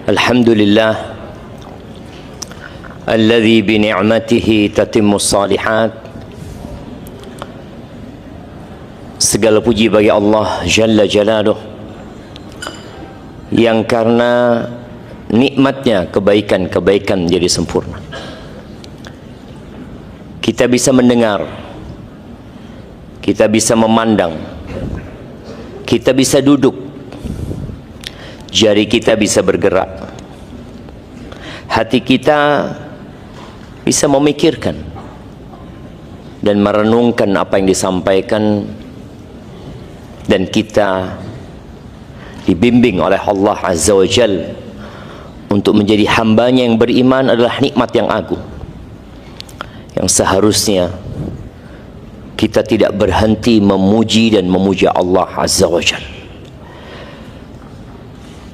Alhamdulillah alladzi bi ni'matihi tatimmus shalihat. Segala puji bagi Allah Jalla Jalaluh, yang karena nikmatnya kebaikan-kebaikan menjadi sempurna. Kita bisa mendengar, kita bisa memandang, kita bisa duduk, jari kita bisa bergerak, hati kita bisa memikirkan dan merenungkan apa yang disampaikan, dan kita dibimbing oleh Allah Azza wa Jalla untuk menjadi hambanya yang beriman adalah nikmat yang agung, yang seharusnya kita tidak berhenti memuji dan memuja Allah Azza wa Jalla.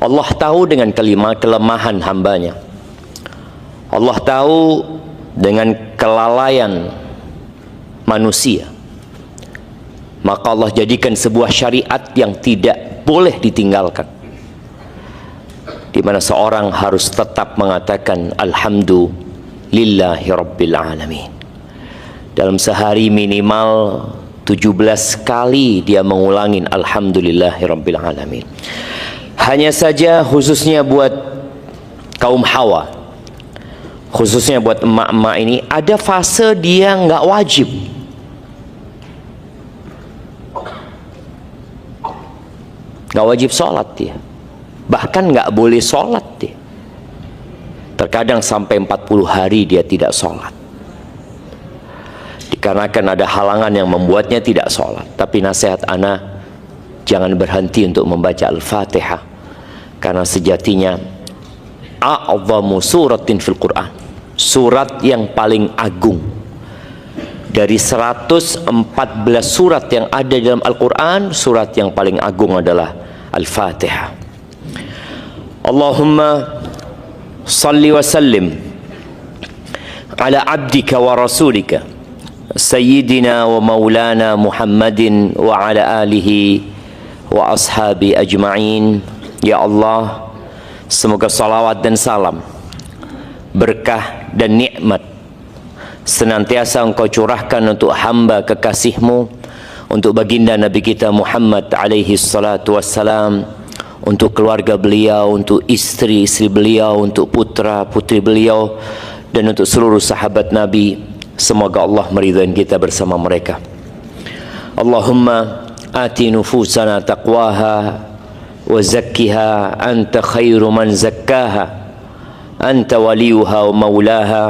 Allah tahu dengan kelemahan hambanya. Allah tahu dengan kelalaian manusia. Maka Allah jadikan sebuah syariat yang tidak boleh ditinggalkan, di mana seorang harus tetap mengatakan alhamdulillahi rabbil alamin. Dalam sehari minimal 17 kali dia mengulangi alhamdulillahi rabbil alamin. Hanya saja khususnya buat kaum hawa, khususnya buat emak-emak ini, ada fase dia nggak wajib. Nggak wajib sholat dia, bahkan nggak boleh sholat dia. Terkadang sampai 40 hari dia tidak sholat, dikarenakan ada halangan yang membuatnya tidak sholat. Tapi nasihat ana, jangan berhenti untuk membaca Al-Fatihah, karena sejatinya a'zamu suratin fil Quran, surat yang paling agung dari 114 surat yang ada dalam Al-Quran. Surat yang paling agung adalah Al-Fatihah. Allahumma salli wa sallim ala abdika wa rasulika sayyidina wa maulana Muhammadin wa ala alihi wa ashabi ajma'in. Ya Allah, semoga salawat dan salam, berkah dan nikmat senantiasa Engkau curahkan untuk hamba kekasih-Mu, untuk baginda Nabi kita Muhammad alaihi salatu wassalam, untuk keluarga beliau, untuk istri-istri beliau, untuk putra-putri beliau, dan untuk seluruh sahabat Nabi. Semoga Allah meridhai kita bersama mereka. Allahumma ati nufusana taqwaha wa zakkiha anta khairu man zakkaha anta waliyuha wa maulaha.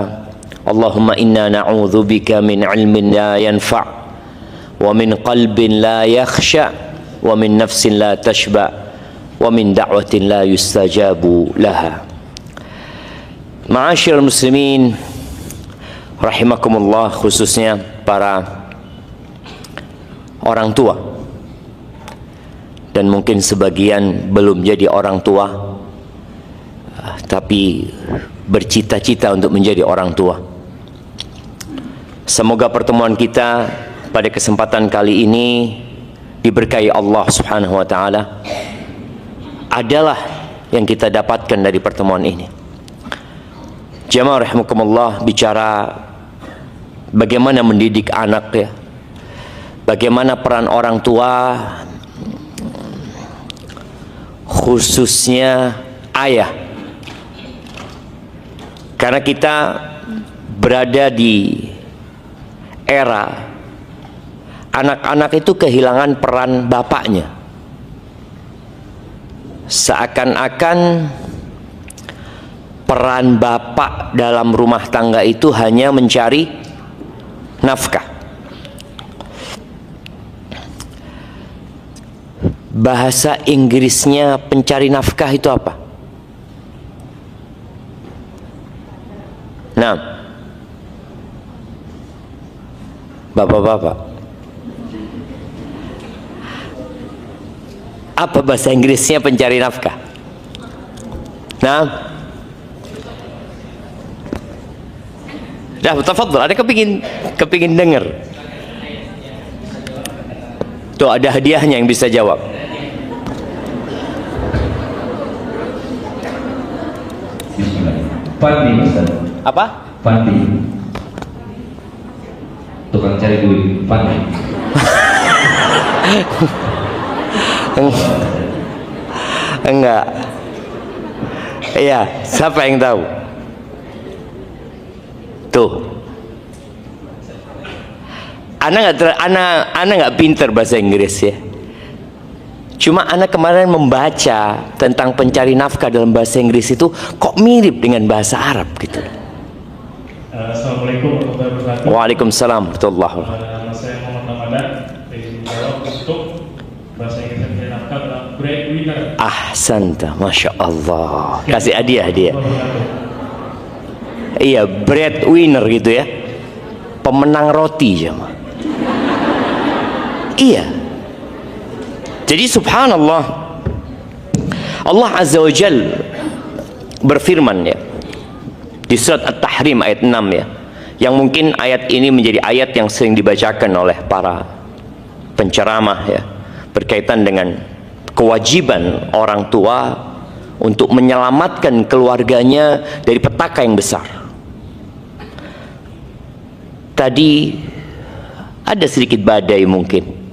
Allahumma inna na'udzu bika min ilmin la yanfa' wa min qalbin la yakhsha wa min nafsin la tashba wa min da'watin la yustajabu laha. Ma'asyiral muslimin rahimakumullah, khususnya para orang tua, dan mungkin sebagian belum jadi orang tua tapi bercita-cita untuk menjadi orang tua. Semoga pertemuan kita pada kesempatan kali ini diberkahi Allah Subhanahu wa taala, adalah yang kita dapatkan dari pertemuan ini. Jamaah rahimakumullah, bicara bagaimana mendidik anak ya, bagaimana peran orang tua, khususnya ayah. Karena kita berada di era anak-anak itu kehilangan peran bapaknya. Seakan-akan peran bapak dalam rumah tangga itu hanya mencari nafkah. Bahasa Inggrisnya pencari nafkah itu apa? Nah, bapak-bapak, apa bahasa Inggrisnya pencari nafkah? Nah, dah, tafadhol, ada kepingin dengar? Tuh ada hadiahnya yang bisa jawab. Fandi, Ustaz. Apa? Fandi. Tukang cari duit, Fandi. Enggak. Iya, siapa yang tahu? Tuh. Ana nggak pinter bahasa Inggris ya. Cuma ana kemarin membaca tentang pencari nafkah dalam bahasa Inggris itu kok mirip dengan bahasa Arab gitu. Assalamualaikum warahmatullahi wabarakatuh. Waalaikumsalam warahmatullahi wabarakatuh. Nama saya Muhammad Ramadan. Izin jawab untuk bahasa Inggris pencari nafkah adalah breadwinner. Ahsanta, masya Allah. Kasih hadiah dia. Iya, breadwinner gitu ya. Pemenang roti jemaah. Iya. Jadi subhanallah, Allah Azza wa Jal berfirman ya di surat At-Tahrim ayat 6 ya, yang mungkin ayat ini menjadi ayat yang sering dibacakan oleh para penceramah ya, berkaitan dengan kewajiban orang tua untuk menyelamatkan keluarganya dari petaka yang besar. Tadi ada sedikit badai, mungkin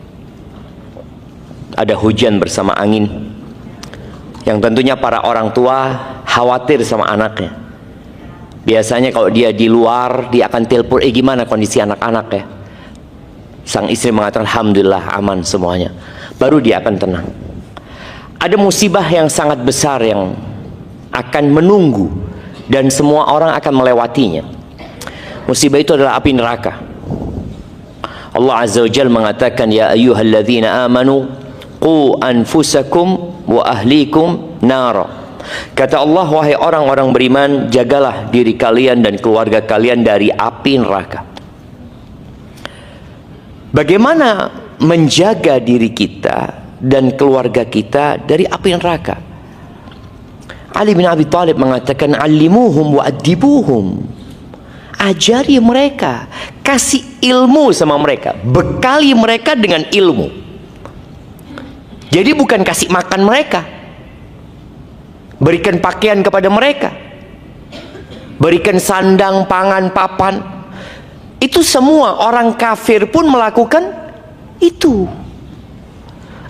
ada hujan bersama angin, yang tentunya para orang tua khawatir sama anaknya. Biasanya kalau dia di luar, dia akan telepon, gimana kondisi anak-anak ya. Sang istri mengatakan alhamdulillah aman semuanya, baru dia akan tenang. Ada musibah yang sangat besar yang akan menunggu dan semua orang akan melewatinya. Musibah itu adalah api neraka. Allah Azza wa Jalla mengatakan, ya ayyuhalladzina amanu qu anfusakum wa ahlikum nara. Kata Allah, wahai orang-orang beriman, jagalah diri kalian dan keluarga kalian dari api neraka. Bagaimana menjaga diri kita dan keluarga kita dari api neraka? Ali bin Abi Thalib mengatakan, allimuhum wa adibuhum. Ajari mereka, kasih ilmu sama mereka, bekali mereka dengan ilmu. Jadi bukan kasih makan mereka, berikan pakaian kepada mereka, berikan sandang, pangan, papan. Itu semua orang kafir pun melakukan itu.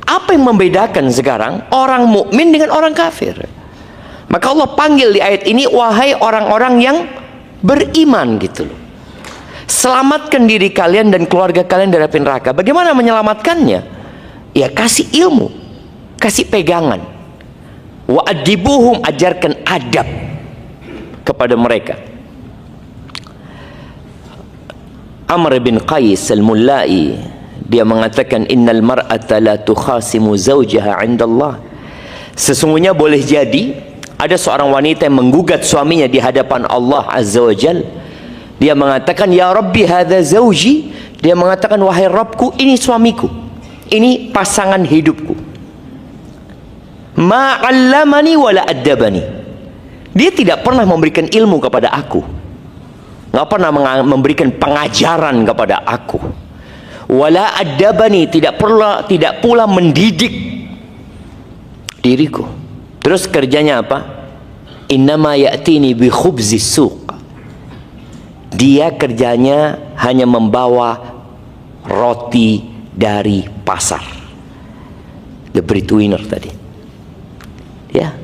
Apa yang membedakan sekarang orang mukmin dengan orang kafir? Maka Allah panggil di ayat ini, wahai orang-orang yang beriman gitu loh. Selamatkan diri kalian dan keluarga kalian dari api neraka. Bagaimana menyelamatkannya? Ya kasih ilmu, kasih pegangan. Wa adibuhum, ajarkan adab kepada mereka. Amr bin Qais al-Mullai, dia mengatakan, innal mar'ata la tukhasimu zawjaha 'inda Allah. Sesungguhnya boleh jadi ada seorang wanita yang menggugat suaminya di hadapan Allah Azza wa Jal. Dia mengatakan, ya Rabbi hadza zawji. Dia mengatakan, wahai Rabbku, ini suamiku, ini pasangan hidupku. Ma'allamani wala addabani. Dia tidak pernah memberikan ilmu kepada aku, nggak pernah memberikan pengajaran kepada aku. Wala addabani, tidak pula mendidik diriku. Terus kerjanya apa? Innama ya'tini bi khubzis suq. Dia kerjanya hanya membawa roti dari pasar. The breadwinner tadi. Ya.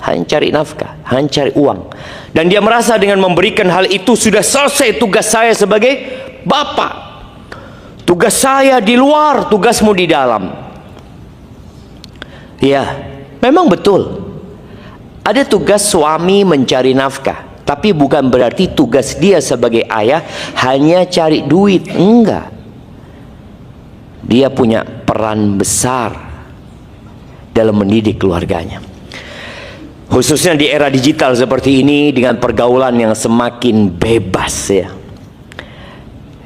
Hanya cari nafkah, hanya cari uang. Dan dia merasa dengan memberikan hal itu sudah selesai tugas saya sebagai bapak. Tugas saya di luar, tugasmu di dalam. Ya, memang betul. Ada tugas suami mencari nafkah, tapi bukan berarti tugas dia sebagai ayah hanya cari duit. Enggak. Dia punya peran besar dalam mendidik keluarganya. Khususnya di era digital seperti ini, dengan pergaulan yang semakin bebas ya.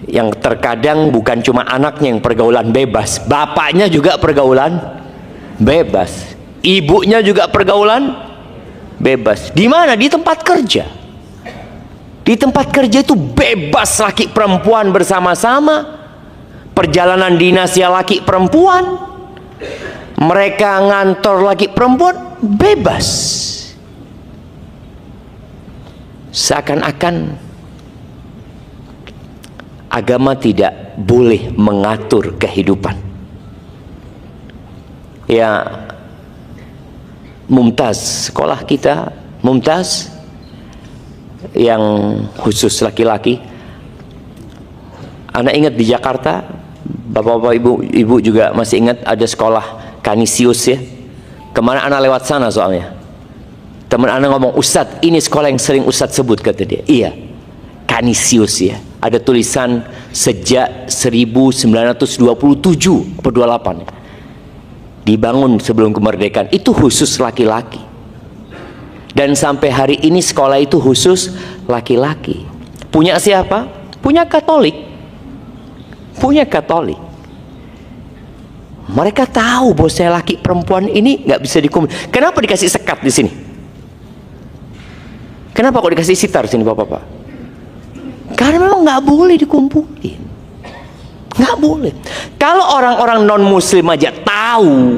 Yang terkadang bukan cuma anaknya yang pergaulan bebas, bapaknya juga pergaulan bebas, ibunya juga pergaulan bebas. Di mana? Di tempat kerja. Di tempat kerja itu bebas laki perempuan bersama-sama. Perjalanan dinas ya laki perempuan. Mereka ngantor laki perempuan bebas. Seakan-akan agama tidak boleh mengatur kehidupan. Ya, Mumtaz, sekolah kita Mumtaz yang khusus laki-laki. Anak ingat di Jakarta, bapak-bapak, ibu juga masih ingat ada sekolah Kanisius ya. Kemana anak lewat sana soalnya, teman anak ngomong, "Ustadz, ini sekolah yang sering Ustadz sebut," kata dia. Iya, Kanisius ya. Ada tulisan sejak 1927 atau 28 ya. Dibangun sebelum kemerdekaan. Itu khusus laki-laki. Dan sampai hari ini sekolah itu khusus laki-laki. Punya siapa? Punya Katolik. Punya Katolik. Mereka tahu bahwa saya laki perempuan ini nggak bisa dikumpul. Kenapa dikasih sekat di sini? Kenapa kok dikasih sitar sini, bapak-bapak? Karena memang nggak boleh dikumpulin, nggak boleh. Kalau orang-orang non Muslim aja tahu,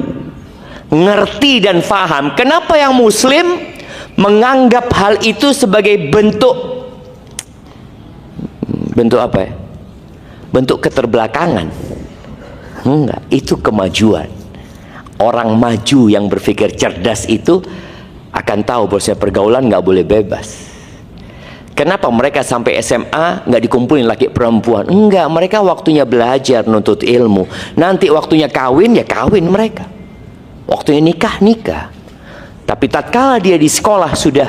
ngerti dan faham, kenapa yang Muslim menganggap hal itu sebagai bentuk apa ya? Bentuk keterbelakangan. Enggak, itu kemajuan. Orang maju yang berpikir cerdas itu akan tahu bahwa pergaulan nggak boleh bebas. Kenapa mereka sampai SMA nggak dikumpulin laki perempuan? Enggak, mereka waktunya belajar, nuntut ilmu. Nanti waktunya kawin, ya kawin mereka. Waktunya nikah, nikah. Tapi tatkala dia di sekolah sudah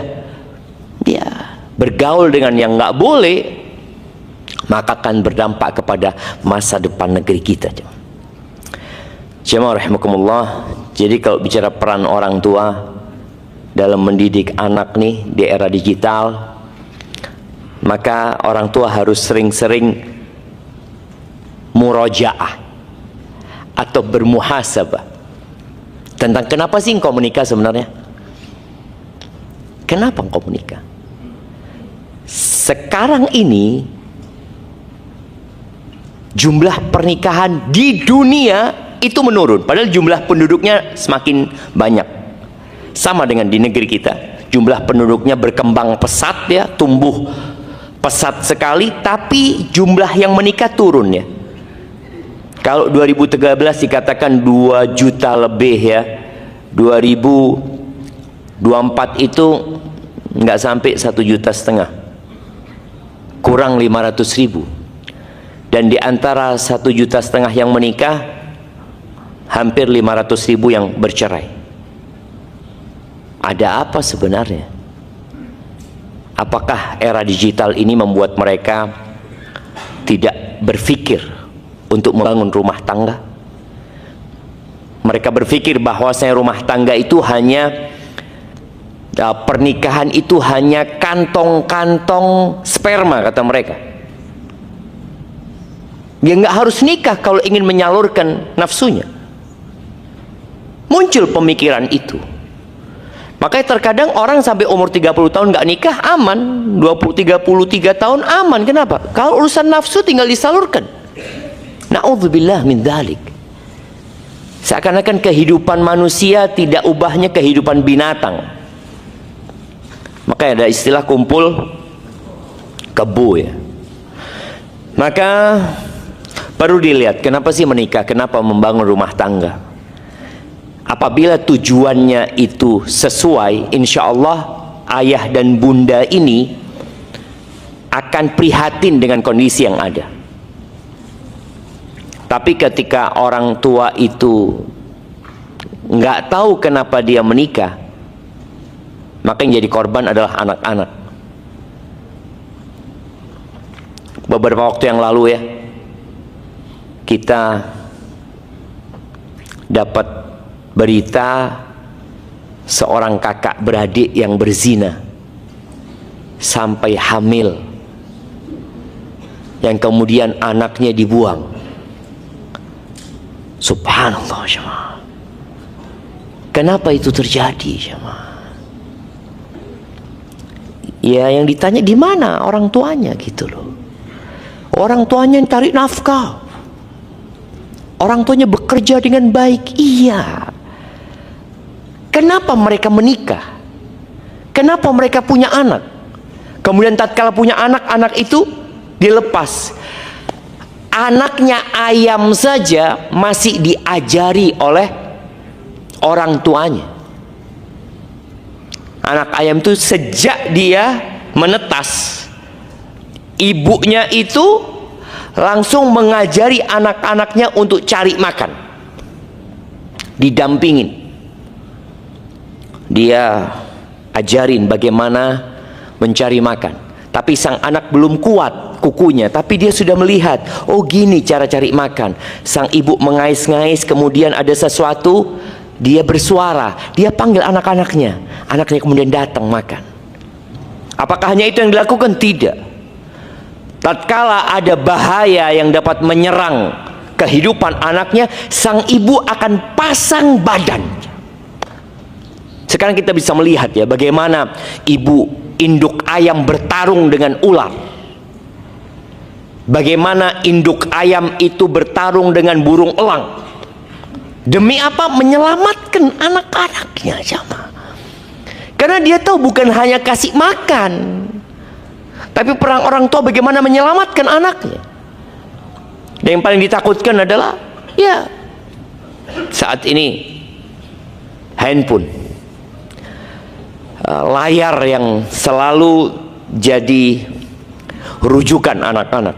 dia bergaul dengan yang nggak boleh, maka akan berdampak kepada masa depan negeri kita. Jemaah rahimakumullah. Jadi kalau bicara peran orang tua dalam mendidik anak nih di era digital, maka orang tua harus sering-sering murojaah atau bermuhasabah tentang kenapa sih engkau menikah sebenarnya? Kenapa engkau menikah? Sekarang ini jumlah pernikahan di dunia itu menurun, padahal jumlah penduduknya semakin banyak. Sama dengan di negeri kita, jumlah penduduknya berkembang pesat ya, tumbuh pesat sekali, tapi jumlah yang menikah turun ya. Kalau 2013 dikatakan 2 juta lebih ya, 2024 itu nggak sampai 1,5 juta, kurang 500.000. Dan di antara 1,5 juta yang menikah, hampir 500.000 yang bercerai. Ada apa sebenarnya? Apakah era digital ini membuat mereka tidak berpikir untuk membangun rumah tangga? Mereka berpikir bahwasanya rumah tangga itu hanya pernikahan itu hanya kantong-kantong sperma, kata mereka. Dia nggak harus nikah kalau ingin menyalurkan nafsunya. Muncul pemikiran itu. Makanya terkadang orang sampai umur 30 tahun nggak nikah aman, 33 tahun aman. Kenapa? Kalau urusan nafsu tinggal disalurkan. Na'udzubillah min dzalik. Seakan-akan kehidupan manusia tidak ubahnya kehidupan binatang. Makanya ada istilah kumpul kebo ya. Maka perlu dilihat kenapa sih menikah, kenapa membangun rumah tangga. Apabila tujuannya itu sesuai, insya Allah ayah dan bunda ini akan prihatin dengan kondisi yang ada. Tapi ketika orang tua itu nggak tahu kenapa dia menikah, maka yang jadi korban adalah anak-anak. Beberapa waktu yang lalu ya, kita dapat berita seorang kakak beradik yang berzina sampai hamil, yang kemudian anaknya dibuang. Subhanallah jemaah. Kenapa itu terjadi jemaah? Ya yang ditanya di mana orang tuanya gitu loh. Orang tuanya yang cari nafkah, orang tuanya bekerja dengan baik, iya. Kenapa mereka menikah? Kenapa mereka punya anak? Kemudian tatkala punya anak itu dilepas. Anaknya ayam saja masih diajari oleh orang tuanya. Anak ayam itu sejak dia menetas, ibunya itu langsung mengajari anak-anaknya untuk cari makan, didampingin. Dia ajarin bagaimana mencari makan. Tapi sang anak belum kuat kukunya, tapi dia sudah melihat, oh gini cara cari makan. Sang ibu mengais-ngais, kemudian ada sesuatu, dia bersuara, dia panggil anak-anaknya. Anaknya kemudian datang makan. Apakah hanya itu yang dilakukan? Tidak. Tatkala ada bahaya yang dapat menyerang kehidupan anaknya, sang ibu akan pasang badan. Sekarang kita bisa melihat ya, bagaimana ibu induk ayam bertarung dengan ular. Bagaimana induk ayam itu bertarung dengan burung elang. Demi apa? Menyelamatkan anak-anaknya, jamaah. Karena dia tahu bukan hanya kasih makan, tapi perang orang tua bagaimana menyelamatkan anaknya. Dan yang paling ditakutkan adalah, ya, saat ini handphone, layar yang selalu jadi rujukan anak-anak.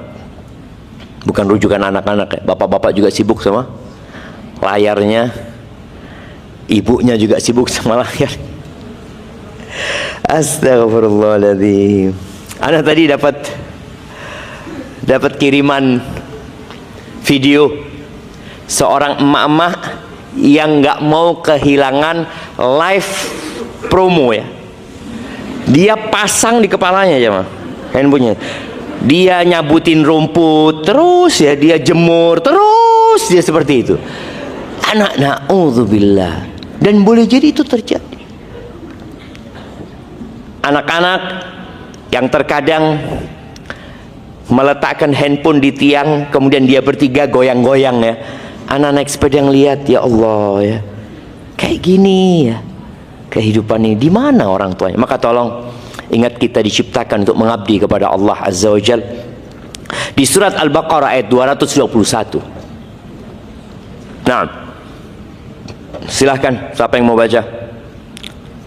Bukan rujukan anak-anak ya. Bapak-bapak juga sibuk sama layarnya, ibunya juga sibuk sama layar. Astagfirullahaladzim. Anak tadi dapat kiriman video seorang emak-emak yang nggak mau kehilangan live promo ya. Dia pasang di kepalanya aja mah handphonenya. Dia nyabutin rumput terus ya, dia jemur terus, dia seperti itu. Anak na'udzubillah. Dan boleh jadi itu terjadi. Anak-anak yang terkadang meletakkan handphone di tiang, kemudian dia bertiga goyang-goyang ya. Anak naik sepeda yang lihat, ya Allah ya, kayak gini ya kehidupan ini, di mana orang tuanya? Maka tolong ingat, kita diciptakan untuk mengabdi kepada Allah Azza wa Jal. Di surat Al-Baqarah ayat 221. Nah, silahkan siapa yang mau baca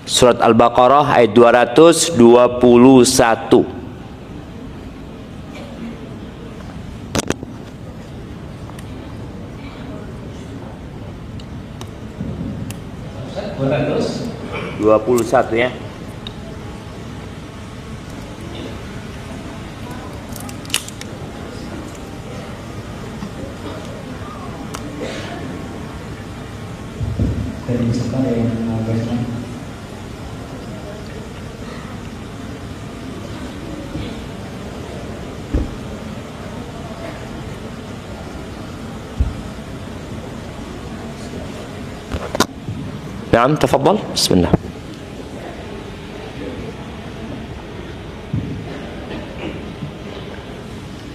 surat Al-Baqarah ayat 221. Terus 21 ya. dari peserta yang bersenang. نعم تفضل بسم الله.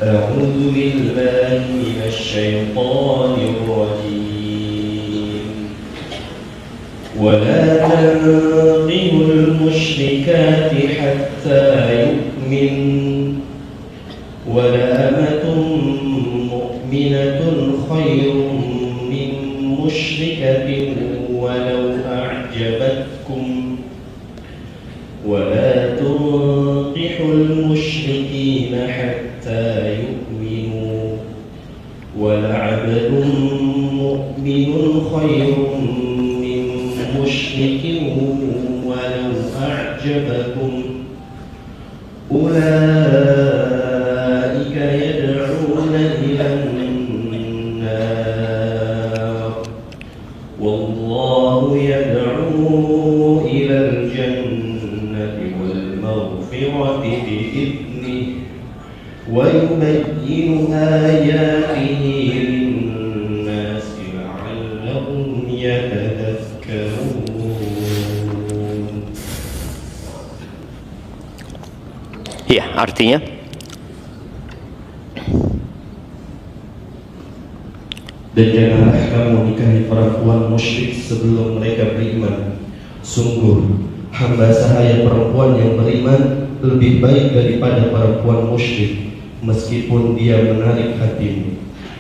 أعوذ بالله من الشيطان الرجيم. ولا تنقموا المشركات حتى يؤمن ولأمة مؤمنة خير من مشركة ولو أعجبتكم ولا تنقحوا المشركين حتى يؤمنوا ولعبد مؤمن خير من مشرك ولو أعجبكم أولئك يدعون إلى النار والله يدعو إلى الجنة والمغفرة بإذنه ويبين آياته للناس لعلهم يتذكرون. Ya, artinya dan janganlah kamu nikahi perempuan musyrik sebelum mereka beriman. Sungguh hamba sahaya perempuan yang beriman lebih baik daripada perempuan musyrik, meskipun dia menarik hatimu.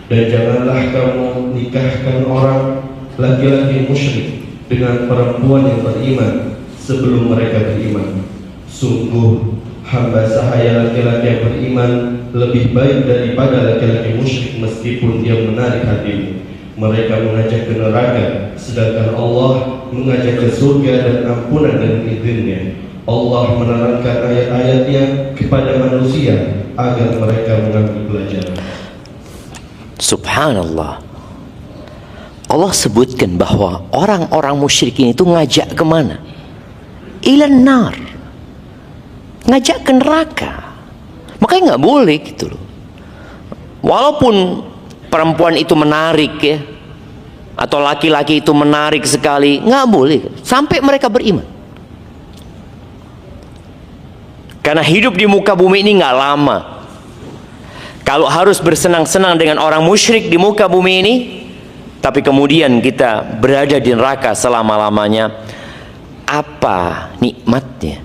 Dan janganlah kamu nikahkan orang laki-laki musyrik dengan perempuan yang beriman sebelum mereka beriman. Sungguh hamba sahaya laki-laki yang beriman lebih baik daripada laki-laki musyrik, meskipun dia menarik hatimu. Mereka mengajak ke neraka, sedangkan Allah mengajak ke surga dan ampunan dan izinnya. Allah menerangkan ayat-ayatnya kepada manusia agar mereka mengambil pelajaran. Subhanallah. Allah sebutkan bahwa orang-orang musyrikin itu ngajak kemana? Ilan nar, ngajak ke neraka. Makanya nggak boleh gitu loh. Walaupun perempuan itu menarik ya, atau laki-laki itu menarik sekali, nggak boleh sampai mereka beriman. Karena hidup di muka bumi ini nggak lama. Kalau harus bersenang-senang dengan orang musyrik di muka bumi ini, tapi kemudian kita berada di neraka selama-lamanya, apa nikmatnya?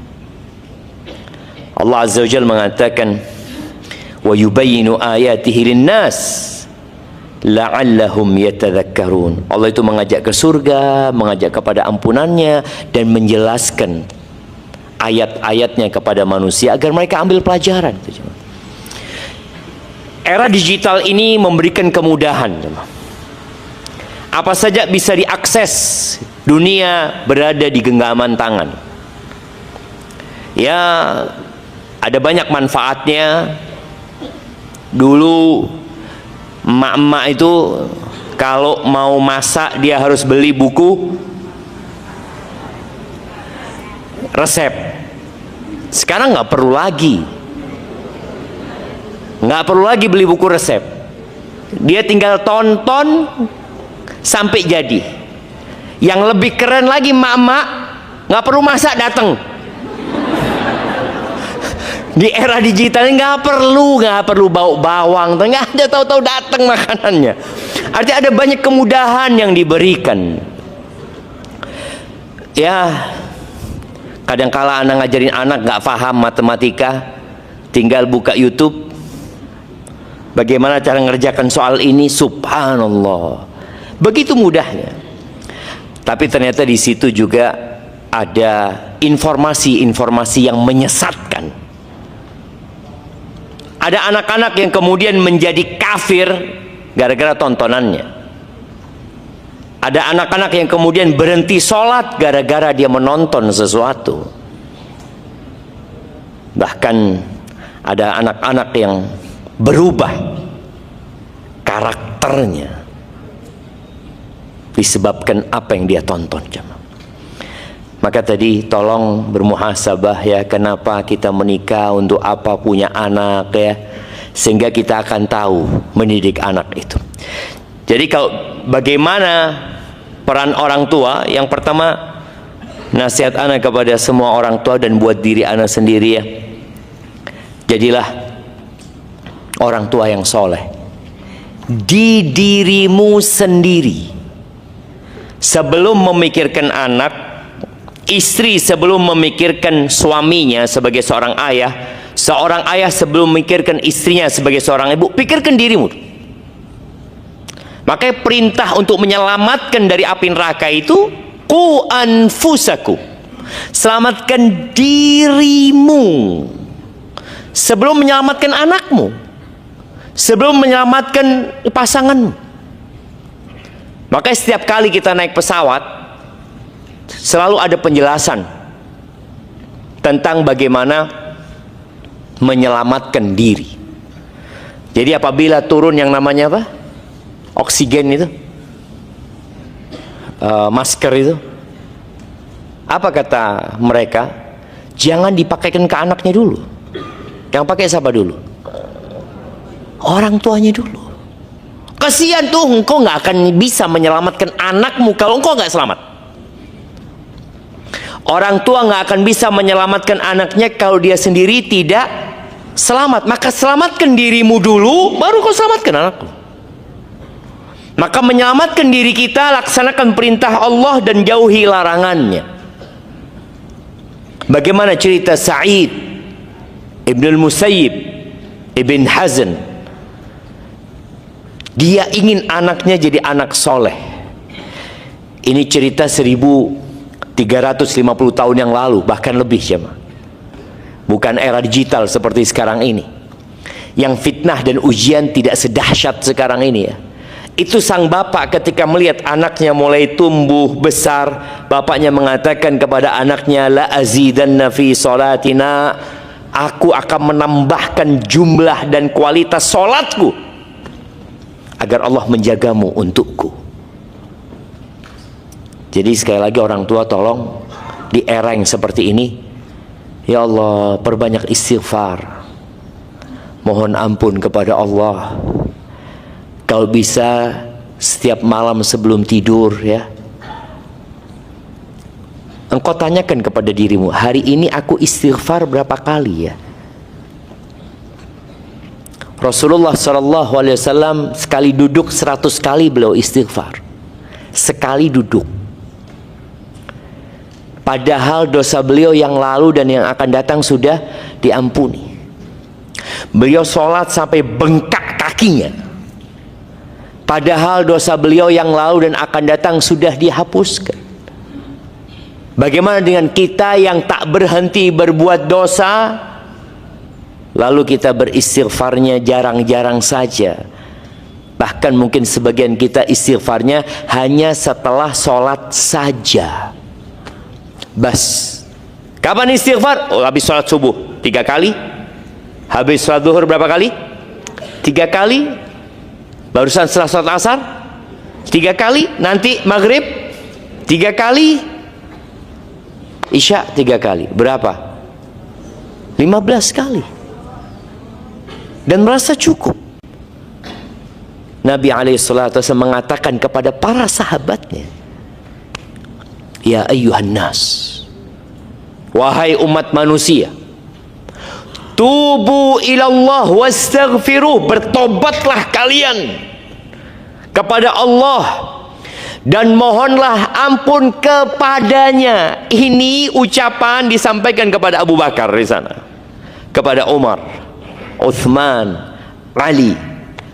Allah Azza wa Jalla mengatakan, wa yubayyinu ayatihi lin-nas la'allahum yatadhakkarun. Allah itu mengajak ke surga, mengajak kepada ampunannya, dan menjelaskan ayat-ayatnya kepada manusia agar mereka ambil pelajaran. Era digital ini memberikan kemudahan. Apa saja bisa diakses, dunia berada di genggaman tangan. Ya, ada banyak manfaatnya. Dulu emak-emak itu kalau mau masak dia harus beli buku resep. Sekarang nggak perlu lagi. Nggak perlu lagi beli buku resep. Dia tinggal tonton sampai jadi. Yang lebih keren lagi, emak-emak nggak perlu masak, datang. Di era digital nggak perlu bau bawang, nggak ada, tahu-tahu datang makanannya. Artinya ada banyak kemudahan yang diberikan. Ya, kadangkala anak ngajarin anak nggak paham matematika, tinggal buka YouTube. Bagaimana cara ngerjakan soal ini? Subhanallah, begitu mudahnya. Tapi ternyata di situ juga ada informasi-informasi yang menyesatkan. Ada anak-anak yang kemudian menjadi kafir gara-gara tontonannya. Ada anak-anak yang kemudian berhenti sholat gara-gara dia menonton sesuatu. Bahkan ada anak-anak yang berubah karakternya disebabkan apa yang dia tonton. Maka tadi tolong bermuhasabah ya, kenapa kita menikah, untuk apa punya anak ya, sehingga kita akan tahu mendidik anak itu. Jadi kalau bagaimana peran orang tua, yang pertama nasihat anak kepada semua orang tua dan buat diri anak sendiri ya, jadilah orang tua yang soleh di dirimu sendiri. Sebelum memikirkan anak, istri sebelum memikirkan suaminya sebagai seorang ayah sebelum memikirkan istrinya sebagai seorang ibu, pikirkan dirimu. Makanya perintah untuk menyelamatkan dari api neraka itu, qu anfusakum, selamatkan dirimu sebelum menyelamatkan anakmu, sebelum menyelamatkan pasanganmu. Makanya setiap kali kita naik pesawat selalu ada penjelasan tentang bagaimana menyelamatkan diri. Jadi apabila turun yang namanya apa? Oksigen itu, masker itu, apa kata mereka? Jangan dipakaikan ke anaknya dulu. Yang pakai siapa dulu? Orang tuanya dulu. Kasihan tuh, engkau nggak akan bisa menyelamatkan anakmu kalau engkau nggak selamat. Orang tua nggak akan bisa menyelamatkan anaknya kalau dia sendiri tidak selamat. Maka selamatkan dirimu dulu, baru kau selamatkan anakmu. Maka menyelamatkan diri kita, laksanakan perintah Allah dan jauhi larangannya. Bagaimana cerita Sa'id Ibn al-Musayyib, Ibn Hazn. Dia ingin anaknya jadi anak soleh. Ini cerita 1350 tahun yang lalu, bahkan lebih, jemaah. Bukan era digital seperti sekarang ini, yang fitnah dan ujian tidak sedahsyat sekarang ini ya. Itu sang bapak ketika melihat anaknya mulai tumbuh besar, bapaknya mengatakan kepada anaknya, la azidanna fi salatina, aku akan menambahkan jumlah dan kualitas solatku agar Allah menjagamu untukku. Jadi sekali lagi orang tua, tolong di era yang seperti ini, ya Allah, perbanyak istighfar, mohon ampun kepada Allah. Kalau bisa setiap malam sebelum tidur ya, engkau tanyakan kepada dirimu, hari ini aku istighfar berapa kali ya? Rasulullah SAW sekali duduk 100 kali beliau istighfar. Sekali duduk. Padahal dosa beliau yang lalu dan yang akan datang sudah diampuni. Beliau sholat sampai bengkak kakinya. Padahal dosa beliau yang lalu dan akan datang sudah dihapuskan. Bagaimana dengan kita yang tak berhenti berbuat dosa, lalu kita beristighfarnya jarang-jarang saja. Bahkan mungkin sebagian kita istighfarnya hanya setelah sholat saja. Bas. Kapan istighfar? Oh, habis sholat subuh 3 kali. Habis sholat zuhur berapa kali? 3 kali. Barusan setelah sholat asar 3 kali. Nanti maghrib 3 kali. Isya 3 kali. Berapa? 15 kali. Dan merasa cukup. Nabi SAW mengatakan kepada para sahabatnya, ya ayyuhan nas, wahai umat manusia, tubu ilallah wastaghfiruh, bertobatlah kalian kepada Allah dan mohonlah ampun kepadanya. Ini ucapan disampaikan kepada Abu Bakar di sana, kepada Umar, Uthman, Ali,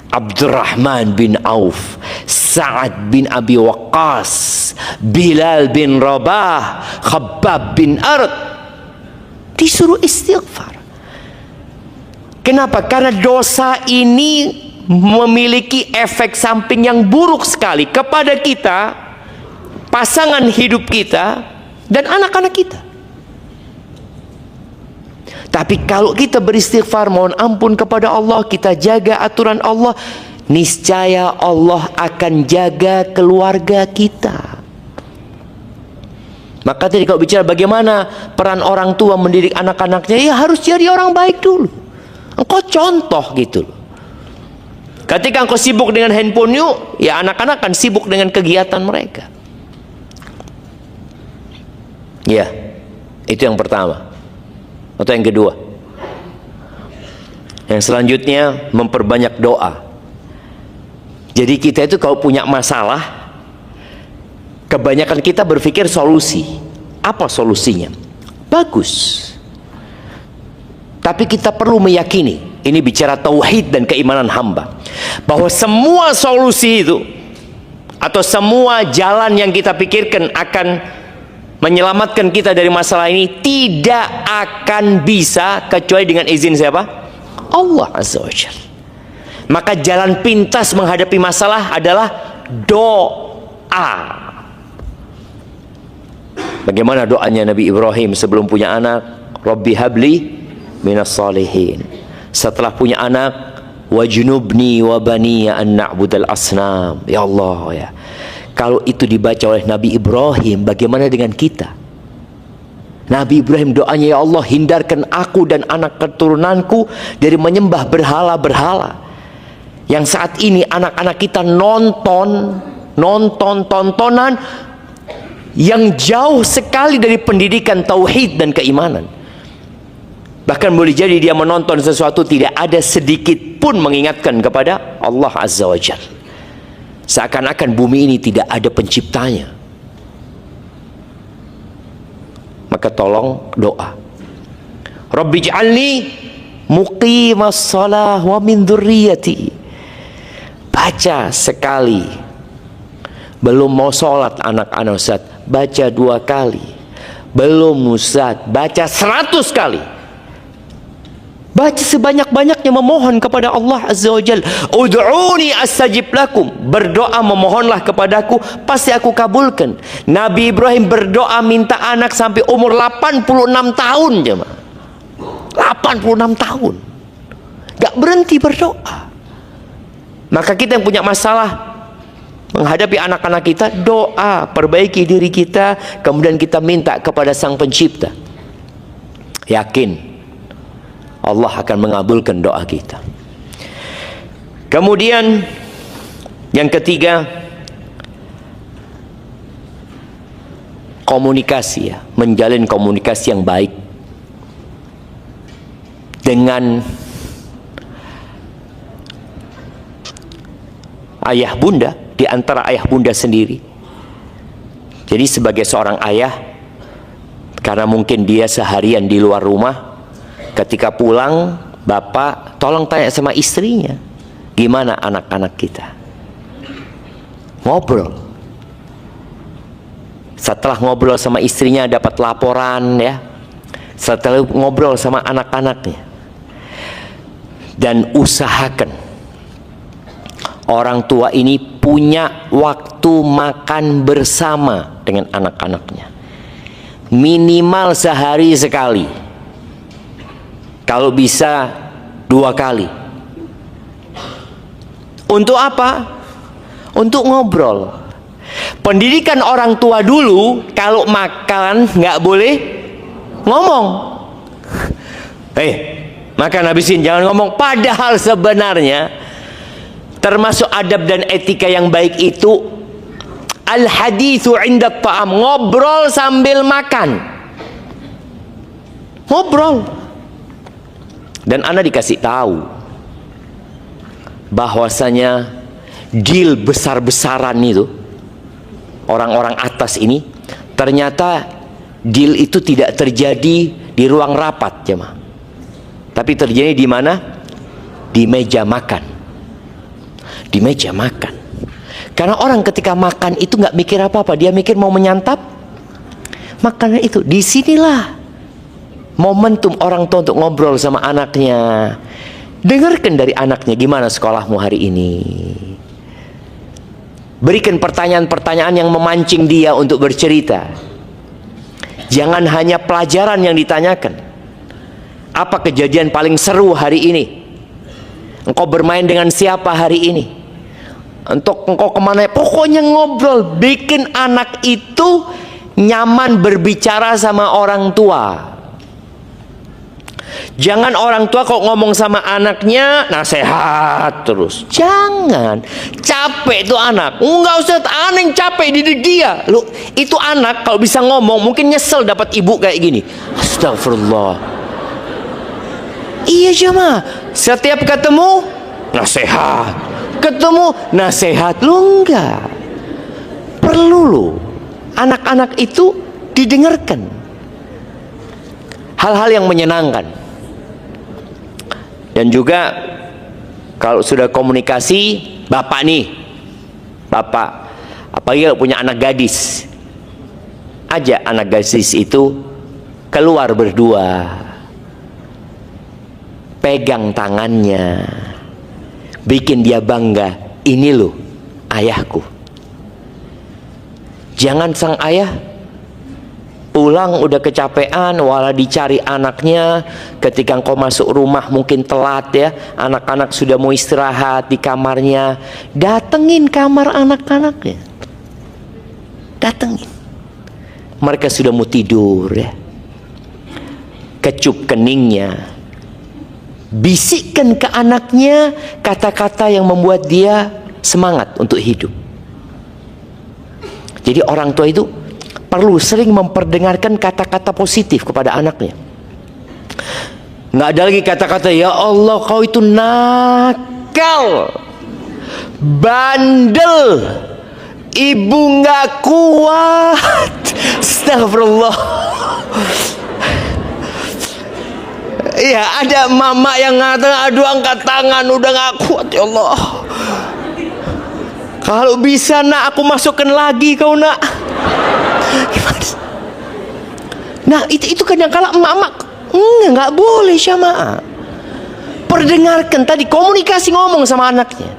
Abdurrahman bin Auf, Sa'ad bin Abi Waqqas, Bilal bin Rabah, Khabbab bin Arad. Disuruh istighfar. Kenapa? Karena dosa ini memiliki efek samping yang buruk sekali kepada kita, pasangan hidup kita, dan anak-anak kita. Tapi kalau kita beristighfar, mohon ampun kepada Allah, kita jaga aturan Allah, niscaya Allah akan jaga keluarga kita. Maka tadi kalau bicara bagaimana peran orang tua mendidik anak-anaknya, ya harus jadi orang baik dulu. Engkau contoh gitu loh. Ketika engkau sibuk dengan handphone yuk, ya anak-anak kan sibuk dengan kegiatan mereka. Ya, itu yang pertama. Atau yang kedua. Yang selanjutnya, memperbanyak doa. Jadi kita itu kalau punya masalah, kebanyakan kita berpikir solusi. Apa solusinya? Bagus. Tapi kita perlu meyakini, ini bicara tauhid dan keimanan hamba, bahwa semua solusi itu atau semua jalan yang kita pikirkan akan menyelamatkan kita dari masalah ini tidak akan bisa kecuali dengan izin siapa? Allah Azza wa Jalla. Maka jalan pintas menghadapi masalah adalah doa. Bagaimana doanya Nabi Ibrahim sebelum punya anak? Rabbi habli minas salihin. Setelah punya anak, wajnubni wa baniya an na'budal asnam. Ya Allah ya. Kalau itu dibaca oleh Nabi Ibrahim, bagaimana dengan kita? Nabi Ibrahim doanya, ya Allah, hindarkan aku dan anak keturunanku dari menyembah berhala-berhala. Yang saat ini anak-anak kita nonton tontonan yang jauh sekali dari pendidikan tauhid dan keimanan. Bahkan boleh jadi dia menonton sesuatu tidak ada sedikit pun mengingatkan kepada Allah Azza wa Jalla. Seakan-akan bumi ini tidak ada penciptanya. maka tolong doa. Rabbi'jalni muqimas shalah wa min dzurriyyati. Baca sekali. Belum mau sholat anak-anak Ustaz, baca 2 kali. Belum Ustaz, baca 100 kali. Baca sebanyak-banyaknya, memohon kepada Allah Azza wa Jalla. Ud'uni astajib lakum. Berdoa, memohonlah kepadaku, pasti aku kabulkan. Nabi Ibrahim berdoa minta anak sampai umur 86 tahun jemaah. 86 tahun. Gak berhenti berdoa. Maka kita yang punya masalah menghadapi anak-anak kita, doa, perbaiki diri kita, kemudian kita minta kepada Sang Pencipta. Yakin Allah akan mengabulkan doa kita. Kemudian yang ketiga, komunikasi ya, menjalin komunikasi yang baik dengan ayah bunda, di antara ayah bunda sendiri. Jadi sebagai seorang ayah, karena mungkin dia seharian di luar rumah, ketika pulang, bapak tolong tanya sama istrinya, gimana anak-anak kita? Ngobrol. Setelah ngobrol sama istrinya, dapat laporan ya. Setelah ngobrol sama anak-anaknya, dan usahakan orang tua ini punya waktu makan bersama dengan anak-anaknya, minimal sehari sekali, kalau bisa 2 kali. Untuk apa? Untuk ngobrol. Pendidikan orang tua dulu, kalau makan nggak boleh ngomong. Makan habisin, jangan ngomong. Padahal sebenarnya termasuk adab dan etika yang baik itu al-haditsu 'inda ta'am, ngobrol sambil makan. Ngobrol. Dan Anda dikasih tahu bahwasanya deal besar-besaran itu, orang-orang atas ini, ternyata deal itu tidak terjadi di ruang rapat jemaah, tapi terjadi di mana? Di meja makan. Di meja makan. Karena orang ketika makan itu nggak mikir apa-apa, dia mikir mau menyantap makanan itu. Disinilah momentum orang tua untuk ngobrol sama anaknya. Dengarkan dari anaknya, gimana sekolahmu hari ini. Berikan pertanyaan-pertanyaan yang memancing dia untuk bercerita. Jangan hanya pelajaran yang ditanyakan. Apa kejadian paling seru hari ini? Engkau bermain dengan siapa hari ini? Untuk engkau kemana? Pokoknya ngobrol. Bikin anak itu nyaman berbicara sama orang tua. Jangan orang tua kok ngomong sama anaknya nasihat terus. Jangan. Capek itu anak. Enggak usah, aneh capek didik dia. Lu, itu anak kalau bisa ngomong mungkin nyesel dapat ibu kayak gini. Astagfirullah. Iya jemaah. Setiap ketemu nasihat. Ketemu nasihat. Lu enggak. Perlu lu. Anak-anak itu didengarkan. Hal-hal yang menyenangkan. Dan juga kalau sudah komunikasi, bapak nih, bapak apalagi kalau punya anak gadis, ajak anak gadis itu keluar berdua, pegang tangannya, bikin dia bangga, ini loh ayahku. Jangan sang ayah pulang udah kecapean, walau dicari anaknya. Ketika engkau masuk rumah mungkin telat ya, anak-anak sudah mau istirahat di kamarnya, datengin kamar anak-anaknya, datengin. Mereka sudah mau tidur ya, kecup keningnya, bisikkan ke anaknya kata-kata yang membuat dia semangat untuk hidup. Jadi orang tua itu perlu sering memperdengarkan kata-kata positif kepada anaknya. Nggak ada lagi kata-kata, ya Allah kau itu nakal, bandel, ibu nggak kuat, Astagfirullah. Iya, ada mama yang ngatakan, aduh angkat tangan, udah gak kuat ya Allah. Kalau bisa nak, aku masukkan lagi kau nak. Nah itu kadang-kala emak-emak nggak boleh syamaah. Perdengarkan tadi, komunikasi ngomong sama anaknya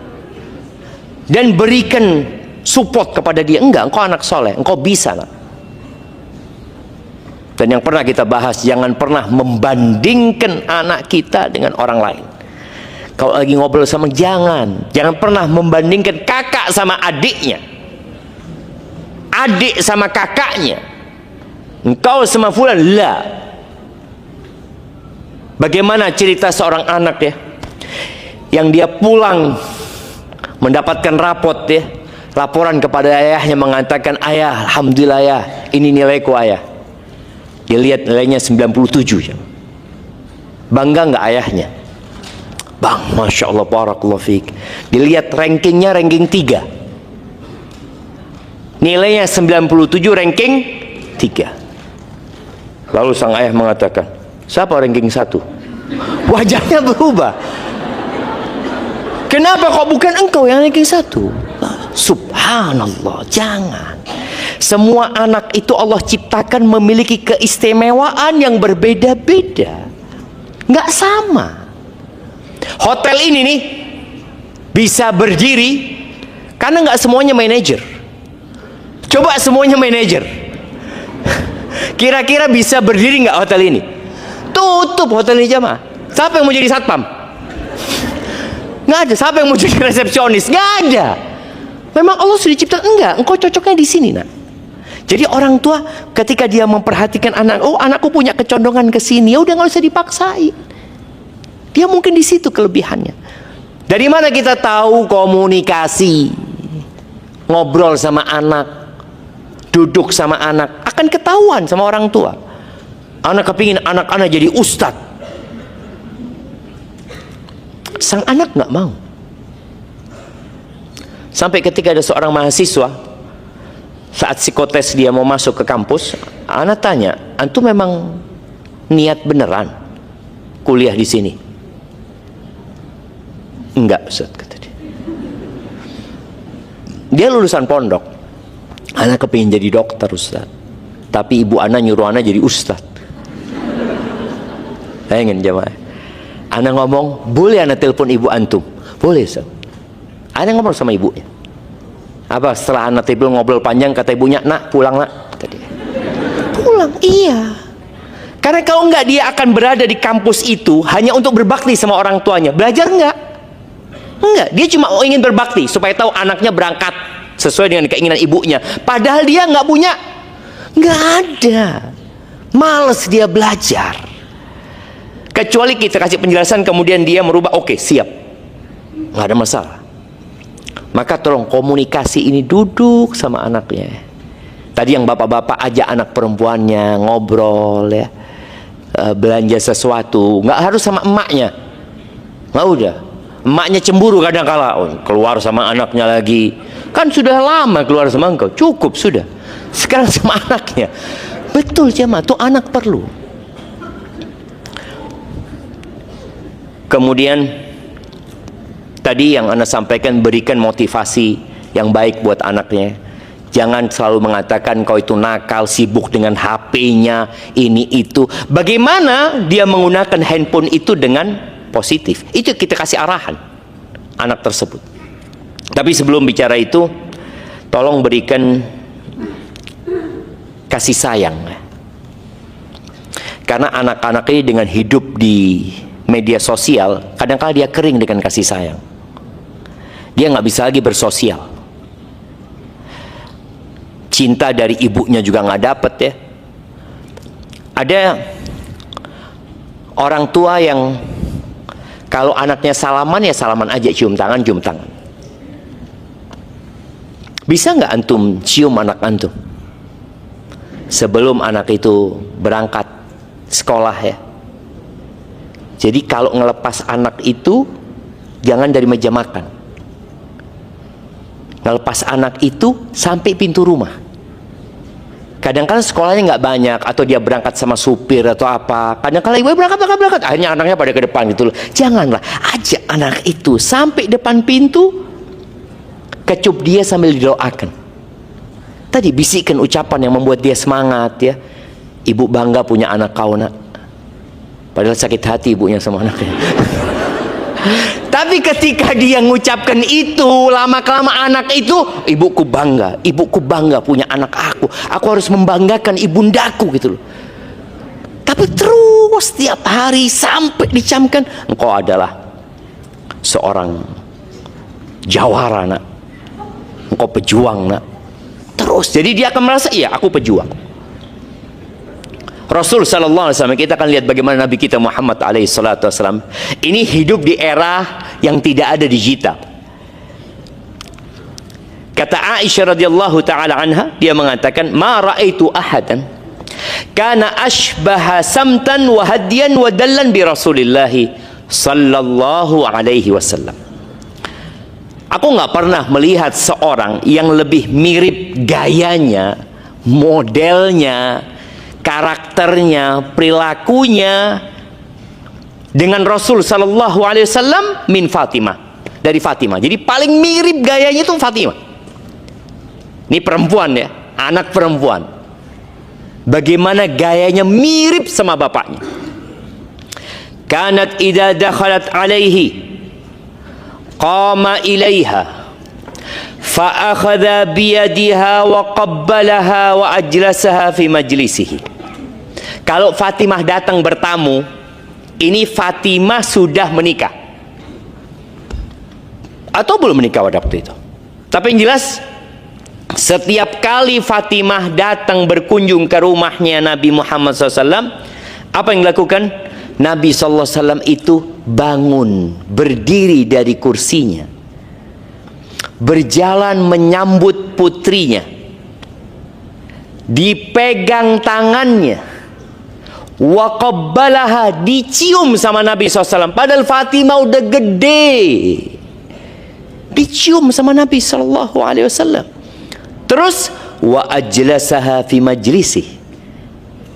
dan berikan support kepada dia. Enggak, engkau anak soleh, engkau bisa nak. Dan yang pernah kita bahas, jangan pernah membandingkan anak kita dengan orang lain. Kalau lagi ngobrol sama, jangan pernah membandingkan kakak sama adiknya, adik sama kakaknya, engkau sama fulan. Lah, bagaimana cerita seorang anak ya, yang dia pulang mendapatkan rapot ya, laporan kepada ayahnya mengatakan, ayah, alhamdulillah ya, ini nilaiku ayah. Dia lihat nilainya 97 ya. Bangga nggak ayahnya? Bang, Masya Allah, barakallahu fiik. Dilihat rankingnya, ranking 3. Nilainya 97, ranking 3. Lalu sang ayah mengatakan, siapa ranking 1? Wajahnya berubah. Kenapa kok bukan engkau yang ranking 1? Subhanallah, jangan. Semua anak itu Allah ciptakan memiliki keistimewaan yang berbeda-beda, nggak sama. Hotel ini nih bisa berdiri karena nggak semuanya manajer. Coba semuanya manajer, kira-kira bisa berdiri nggak hotel ini? Tutup hotel ini jamaah. Siapa yang mau jadi satpam? Nggak ada. Siapa yang mau jadi resepsionis? Nggak ada. Memang Allah sudah ciptakan. Enggak, engkau cocoknya di sini nak. Jadi orang tua ketika dia memperhatikan anak, oh anakku punya kecondongan ke sini, ya udah nggak usah dipaksain. Dia mungkin di situ kelebihannya. Dari mana kita tahu? Komunikasi, ngobrol sama anak, duduk sama anak, akan ketahuan sama orang tua. Anak kepingin anak-anak jadi ustadz, sang anak nggak mau. Sampai ketika ada seorang mahasiswa, saat psikotes dia mau masuk ke kampus, anak tanya, antum memang niat beneran kuliah di sini? Enggak Ustaz, kata dia. Dia lulusan pondok, anak kepingin jadi dokter Ustaz, tapi ibu anak nyuruh anak jadi ustaz. Bayangin jamaah, anak ngomong, boleh anak telepon ibu antum? Boleh Ustaz. Anak ngomong sama ibunya. Apa setelah anak tidur ngobrol panjang, kata ibunya, nak pulang nak, kata dia. Pulang, iya. Karena kalau enggak, dia akan berada di kampus itu hanya untuk berbakti sama orang tuanya. Belajar enggak? Enggak, dia cuma ingin berbakti supaya tahu anaknya berangkat sesuai dengan keinginan ibunya. Padahal dia enggak punya, enggak ada. Males dia belajar. Kecuali kita kasih penjelasan kemudian dia merubah, oke, siap, enggak ada masalah. Maka tolong komunikasi ini, duduk sama anaknya. Tadi yang bapak-bapak ajak anak perempuannya ngobrol ya, belanja sesuatu, nggak harus sama emaknya, nggak udah. Emaknya cemburu kadang-kala, oh, keluar sama anaknya lagi, kan sudah lama keluar sama engkau, cukup sudah. Sekarang sama anaknya, betul jemaah, tuh anak perlu. Kemudian tadi yang Anda sampaikan, berikan motivasi yang baik buat anaknya. Jangan selalu mengatakan kau itu nakal, sibuk dengan HP-nya, ini itu. Bagaimana dia menggunakan handphone itu dengan positif? Itu kita kasih arahan anak tersebut. Tapi sebelum bicara itu, tolong berikan kasih sayang. Karena anak-anak ini dengan hidup di media sosial, kadang-kala dia kering dengan kasih sayang. Dia nggak bisa lagi bersosial. Cinta dari ibunya juga nggak dapet ya. Ada orang tua yang kalau anaknya salaman, ya salaman aja, cium tangan, cium tangan. Bisa nggak antum cium anak antum sebelum anak itu berangkat sekolah ya? Jadi kalau ngelepas anak itu, jangan dari meja makan. Ngelepas anak itu sampai pintu rumah. Kadang-kadang sekolahnya nggak banyak, atau dia berangkat sama supir atau apa. Kadang-kadang ibu berangkat. Akhirnya anaknya pada ke depan gitu loh. Janganlah, ajak anak itu sampai depan pintu, kecup dia sambil didoakan. Tadi bisikan ucapan yang membuat dia semangat ya. Ibu bangga punya anak kau nak. Padahal sakit hati ibunya sama anaknya. Tapi ketika dia mengucapkan itu, lama-kelamaan anak itu, ibuku bangga punya anak aku harus membanggakan ibundaku gitu loh. Tapi terus setiap hari sampai dicamkan, engkau adalah seorang jawara nak, engkau pejuang nak. Terus, jadi dia akan merasa, iya aku pejuang. Rasul sallallahu alaihi wasallam, kita akan lihat bagaimana Nabi kita Muhammad alaihi salatu wasallam ini hidup di era yang tidak ada digital. Kata Aisyah radhiyallahu taala anha, dia mengatakan, "Ma raaitu ahadan kana ashbaha samtan wa hadiyan wa dallan bi Rasulillah sallallahu alaihi wasallam." Aku nggak pernah melihat seorang yang lebih mirip gayanya, modelnya, karakternya, perilakunya dengan Rasul sallallahu alaihi wasallam min Fatimah, dari Fatimah. Jadi paling mirip gayanya itu Fatimah. Ini perempuan ya, anak perempuan. Bagaimana gayanya mirip sama bapaknya. Kanat idza dakhalat alaihi qama ilaiha fa akhadha biyadiha wa qabbalaha wa ajlasaha fi majlisihi. Kalau Fatimah datang bertamu, ini Fatimah sudah menikah atau belum menikah pada waktu itu. Tapi yang jelas, setiap kali Fatimah datang berkunjung ke rumahnya Nabi Muhammad SAW, apa yang dilakukan? Nabi SAW itu bangun, berdiri dari kursinya, berjalan menyambut putrinya, dipegang tangannya, wa qabbalaha, dicium sama Nabi SAW. Padahal Fatimah udah gede, dicium sama Nabi SAW. Terus wa ajlasaha fi majlisih,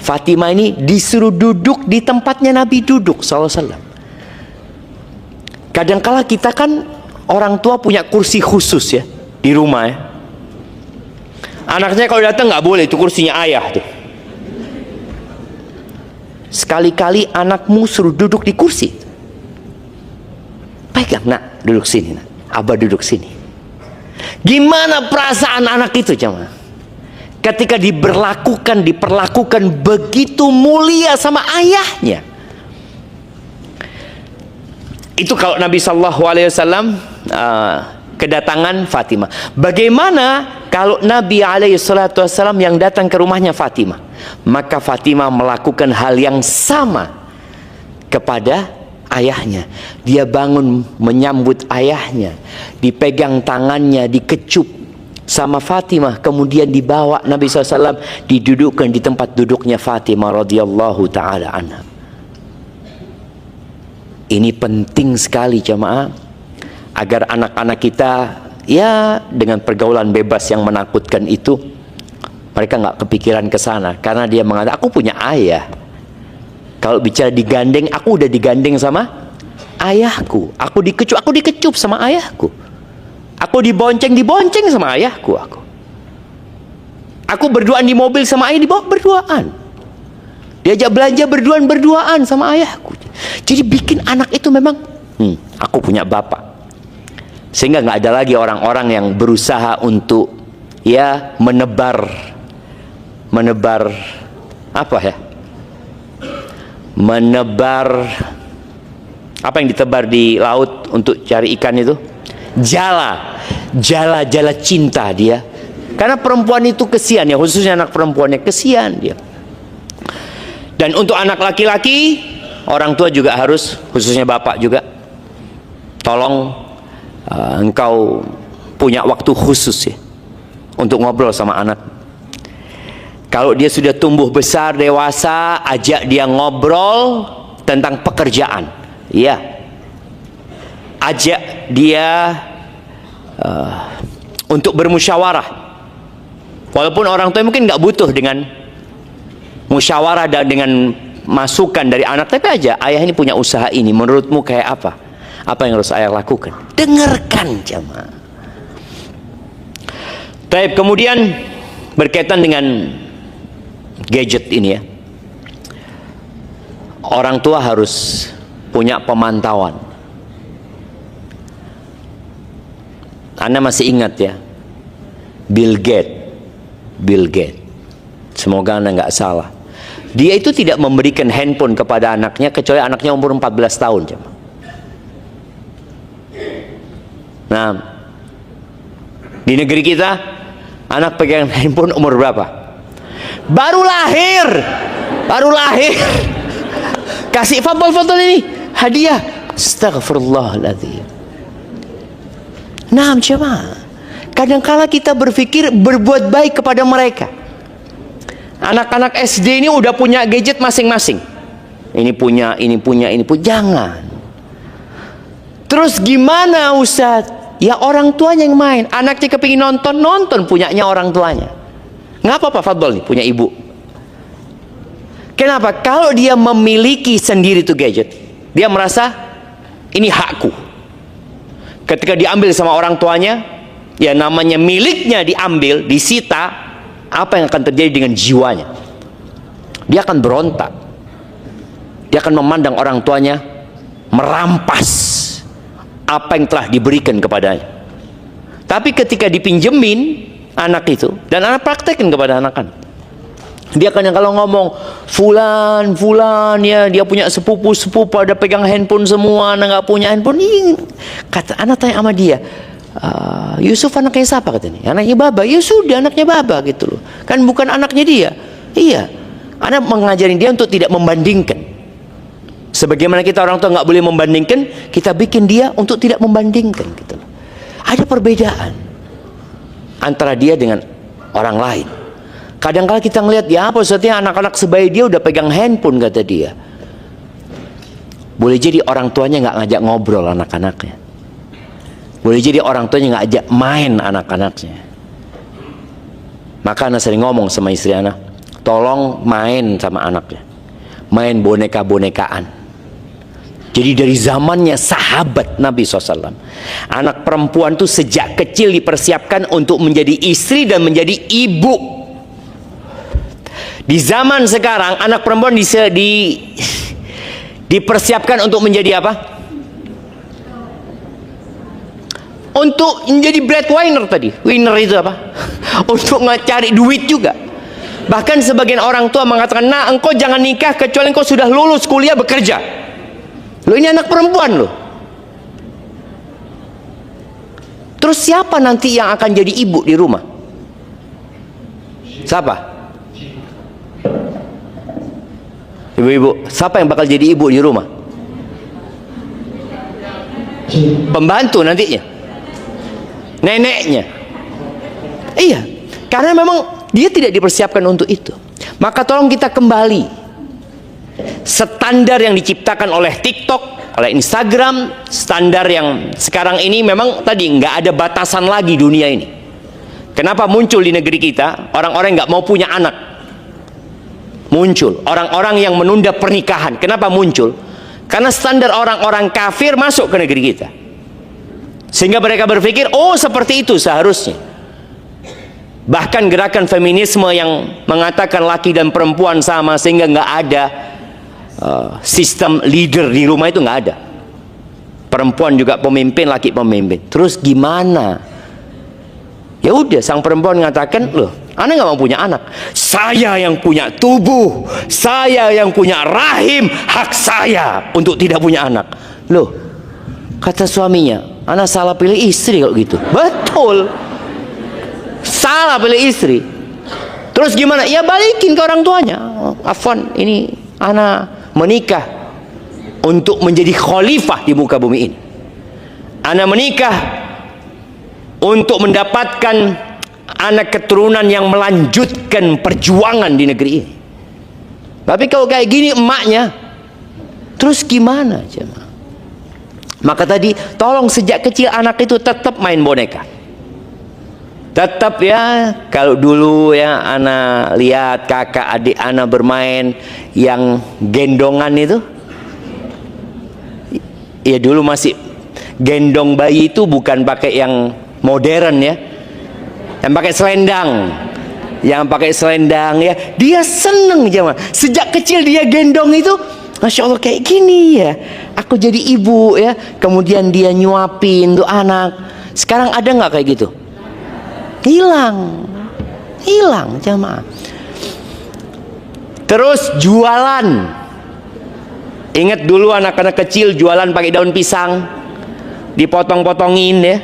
Fatimah ini disuruh duduk di tempatnya Nabi duduk SAW. Kadangkala kita kan orang tua punya kursi khusus ya di rumah ya. Anaknya kalau datang nggak boleh, itu kursinya ayah tuh. Sekali-kali anakmu suruh duduk di kursi, pegang, nak duduk sini, nak abah duduk sini. Gimana perasaan anak itu jemaah ketika diperlakukan begitu mulia sama ayahnya? Itu kalau Nabi Shallallahu Alaihi Wasallam kedatangan Fatimah. Bagaimana kalau Nabi Alaihi Wasallam yang datang ke rumahnya Fatimah? Maka Fatimah melakukan hal yang sama kepada ayahnya. Dia bangun menyambut ayahnya, dipegang tangannya, dikecup sama Fatimah, kemudian dibawa Nabi SAW, didudukkan di tempat duduknya Fatimah radhiyallahu taala anha. Ini penting sekali jemaah, agar anak-anak kita ya dengan pergaulan bebas yang menakutkan itu, mereka nggak kepikiran ke sana, karena dia mengatakan aku punya ayah. Kalau bicara digandeng, aku udah digandeng sama ayahku. Aku dikecup sama ayahku. Aku dibonceng sama ayahku. Aku berduaan di mobil sama ayah, dibawa berduaan. Diajak belanja berduaan sama ayahku. Jadi bikin anak itu memang, aku punya bapak. Sehingga nggak ada lagi orang-orang yang berusaha untuk ya menebar apa ya? Menebar apa yang ditebar di laut untuk cari ikan itu? Jala cinta dia. Karena perempuan itu kesian ya, khususnya anak perempuannya kesian dia. Dan untuk anak laki-laki, orang tua juga harus, khususnya bapak juga, tolong engkau punya waktu khusus ya untuk ngobrol sama anak. Kalau dia sudah tumbuh besar, dewasa, ajak dia ngobrol tentang pekerjaan. Ya, ajak dia untuk bermusyawarah. Walaupun orang tua mungkin nggak butuh dengan musyawarah dan dengan masukan dari anak, tapi aja ayah ini punya usaha ini, menurutmu kayak apa? Apa yang harus ayah lakukan? Dengarkan jamaah. Baik, kemudian berkaitan dengan gadget ini ya, orang tua harus punya pemantauan. Anda masih ingat ya, Bill Gates, semoga Anda nggak salah, dia itu tidak memberikan handphone kepada anaknya kecuali anaknya umur 14 tahun. Nah, di negeri kita anak pegang handphone umur berapa? Baru lahir kasih foto ini hadiah. Astagfirullahaladzim. Nah jemaah, kadangkala kita berpikir berbuat baik kepada mereka. Anak-anak SD ini udah punya gadget masing-masing, ini punya. Jangan. Terus gimana Ustadz? Ya orang tuanya yang main. Anaknya kepingin nonton punyanya orang tuanya. Nggak apa-apa, Fadol nih punya ibu. Kenapa? Kalau dia memiliki sendiri tuh gadget, dia merasa ini hakku. Ketika diambil sama orang tuanya, ya namanya miliknya diambil, disita, apa yang akan terjadi dengan jiwanya? Dia akan berontak. Dia akan memandang orang tuanya merampas apa yang telah diberikan kepadanya. Tapi ketika dipinjemin anak itu, dan anak praktekin kepada anak-anak, dia kan kalau ngomong fulan ya, dia punya sepupu pada pegang handphone semua, anak nggak punya handphone. Kata anak tanya sama dia, Yusuf anaknya siapa katanya? Anaknya Baba. Ya sudah, anaknya Baba gitu loh. Kan bukan anaknya dia. Iya. Anak mengajarin dia untuk tidak membandingkan. Sebagaimana kita orang tua nggak boleh membandingkan, kita bikin dia untuk tidak membandingkan gitu loh. Ada perbedaan antara dia dengan orang lain. Kadang-kadang kita ngelihat, ya apa maksudnya anak-anak sebaya dia udah pegang handphone kata dia. Boleh jadi orang tuanya nggak ngajak ngobrol anak-anaknya. Boleh jadi orang tuanya nggak ajak main anak-anaknya. Maka anak sering ngomong sama istri anak, tolong main sama anaknya, main boneka-bonekaan. Jadi dari zamannya sahabat Nabi SAW, anak perempuan tuh sejak kecil dipersiapkan untuk menjadi istri dan menjadi ibu. Di zaman sekarang anak perempuan dipersiapkan untuk menjadi apa? Untuk menjadi breadwinner tadi. Winner itu apa? Untuk mencari duit juga. Bahkan sebagian orang tua mengatakan, nah engkau jangan nikah kecuali engkau sudah lulus kuliah bekerja. Loh ini anak perempuan loh. Terus siapa nanti yang akan jadi ibu di rumah? Siapa? Ibu-ibu, siapa yang bakal jadi ibu di rumah? Pembantu nantinya, neneknya. Iya, karena memang dia tidak dipersiapkan untuk itu. Maka tolong kita kembali standar yang diciptakan oleh TikTok, oleh Instagram, standar yang sekarang ini memang tadi nggak ada batasan lagi dunia ini. Kenapa muncul di negeri kita orang-orang nggak mau punya anak? Muncul orang-orang yang menunda pernikahan. Kenapa muncul? Karena standar orang-orang kafir masuk ke negeri kita, sehingga mereka berpikir, oh seperti itu seharusnya. Bahkan gerakan feminisme yang mengatakan laki dan perempuan sama, sehingga nggak ada sistem leader di rumah itu nggak ada. Perempuan juga pemimpin, laki pemimpin. Terus gimana? Ya udah, sang perempuan mengatakan, loh, anak nggak mau punya anak. Saya yang punya tubuh, saya yang punya rahim, hak saya untuk tidak punya anak. Loh, kata suaminya, anak salah pilih istri kalau gitu. Betul, salah pilih istri. Terus gimana? Ya balikin ke orang tuanya. Afwan, ini anak menikah untuk menjadi khalifah di muka bumi ini. Anak menikah untuk mendapatkan anak keturunan yang melanjutkan perjuangan di negeri ini. Tapi kalau kayak gini emaknya, terus gimana jemaah? Maka tadi tolong sejak kecil anak itu tetap main boneka. Tetap ya, kalau dulu ya ana lihat kakak adik ana bermain yang gendongan itu, ya dulu masih gendong bayi itu bukan pakai yang modern ya, yang pakai selendang, ya dia seneng jemaah. Sejak kecil dia gendong itu, Masya Allah kayak gini ya, aku jadi ibu ya, kemudian dia nyuapin tuh anak. Sekarang ada nggak kayak gitu? Hilang jemaah. Terus jualan, ingat dulu anak-anak kecil jualan pakai daun pisang, dipotong-potongin ya,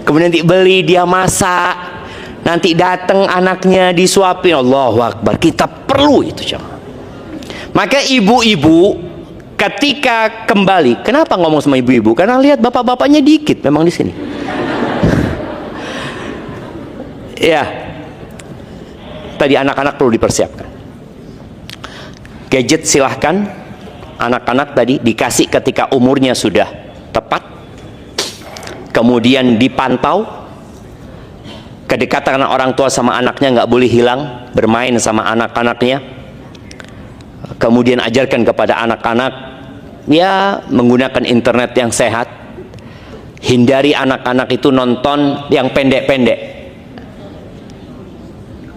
kemudian dibeli, dia masak, nanti datang anaknya disuapin. Allahu Akbar, kita perlu itu jemaah. Maka ibu-ibu ketika kembali, kenapa ngomong sama ibu-ibu? Karena lihat bapak-bapaknya dikit memang di sini. Ya, tadi anak-anak perlu dipersiapkan. Gadget silahkan, anak-anak tadi dikasih ketika umurnya sudah tepat. Kemudian dipantau, kedekatan orang tua sama anaknya nggak boleh hilang, bermain sama anak-anaknya. Kemudian ajarkan kepada anak-anak ya menggunakan internet yang sehat. Hindari anak-anak itu nonton yang pendek-pendek.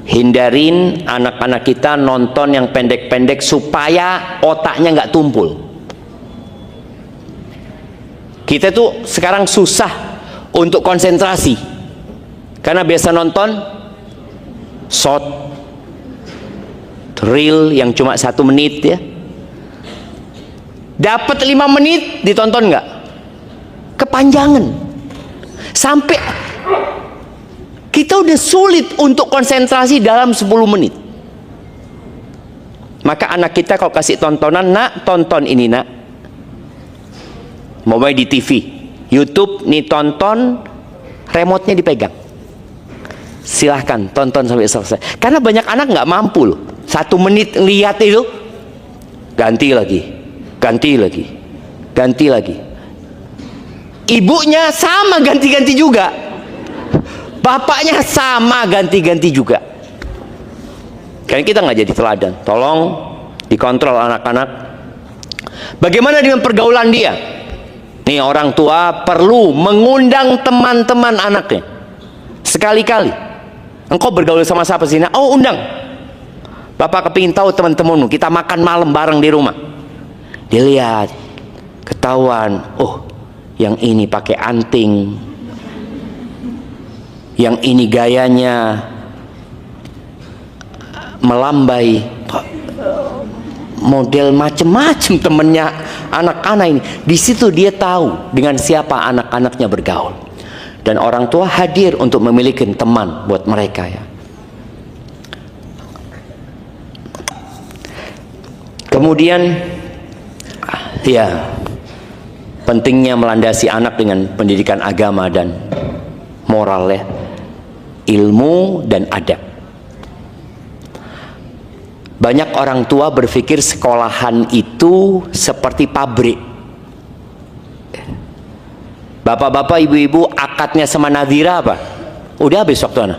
Hindarin anak-anak kita nonton yang pendek-pendek supaya otaknya nggak tumpul. Kita tuh sekarang susah untuk konsentrasi karena biasa nonton short, reel yang cuma 1 menit ya. Dapat 5 menit ditonton nggak? Kepanjangan. Sampai kita udah sulit untuk konsentrasi dalam 10 menit. Maka anak kita kalau kasih tontonan, nak tonton ini nak. Mau main di TV, YouTube nih tonton, remote-nya dipegang. Silahkan tonton sampai selesai. Karena banyak anak nggak mampu loh. 1 menit lihat itu, ganti lagi. Ibunya sama ganti-ganti juga. Bapaknya sama ganti-ganti juga. Karena kita nggak jadi teladan. Tolong dikontrol anak-anak. Bagaimana dengan pergaulan dia? Nih orang tua perlu mengundang teman-teman anaknya. Sekali-kali. Engkau bergaul sama siapa sih? Oh undang. Bapak kepingin tahu teman-temanmu. Kita makan malam bareng di rumah. Dilihat, ketahuan. Oh, yang ini pakai anting. Yang ini gayanya melambai, model macem-macem temennya anak-anak ini. Di situ dia tahu dengan siapa anak-anaknya bergaul, dan orang tua hadir untuk memiliki teman buat mereka ya. Kemudian ya pentingnya melandasi anak dengan pendidikan agama dan moral ya. Ilmu dan adab. Banyak orang tua berpikir sekolahan itu seperti pabrik. Bapak-bapak, ibu-ibu, akadnya sama Nadira apa? Udah habis waktu anak?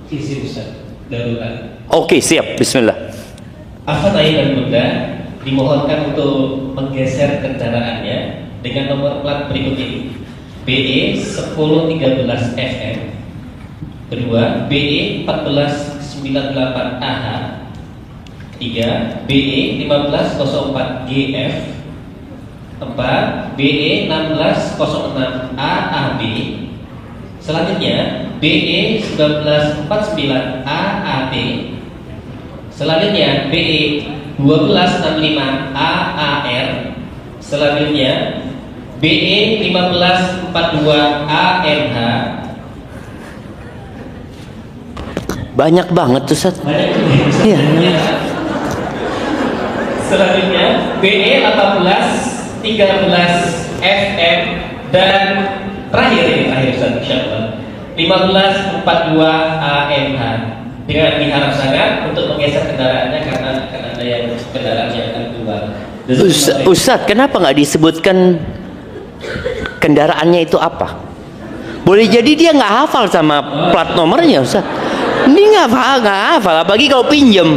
Isi Ustaz, darurat. Oke, siap. Bismillah. Akhwat ayah dan bunda, dimohonkan untuk menggeser kendaraannya dengan nomor plat berikut ini: BE 1013 FM, kedua BE 1498 AH, 3 BE 1504 GF, 4 BE 1606 AAB, selanjutnya BE 1949 AAT, selanjutnya BE 1265 AAR, selanjutnya BE 1542 AMH. Banyak banget tuh Ustaz. Iya. Selanjutnya BE 1813 FM dan terakhir Ustaz, insyaallah 1542 AMH. Dengan diharap sangat untuk menggeser kendaraannya karena akan ada yang kendaraannya akan keluar. Ustaz, kenapa nggak disebutkan kendaraannya itu apa? Boleh jadi dia nggak hafal sama plat nomornya, Ustaz. Ini nggak hafal, apalagi kalau pinjem.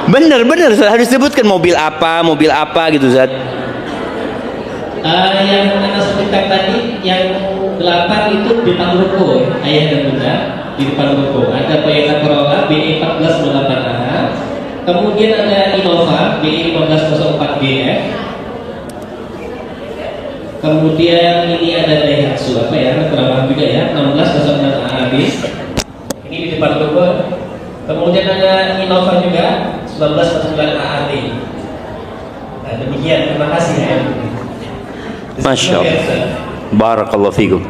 Bener, harus sebutkan mobil apa gitu, Ustaz. Yang Anda sebutkan tadi, yang 8 itu di depan ruko, ayah dan bunda di depan ruko. Ada Toyota Corolla BE 1408A, kemudian ada Innova BE 1504GF, kemudian ini ada Daihatsu apa ya, kurang juga ya, 1606A bis. Ini di depan ruko. Kemudian ada Innova juga 1909AAT. Nah, demikian, terima kasih ya. Masya Allah. Barakallahu fikum.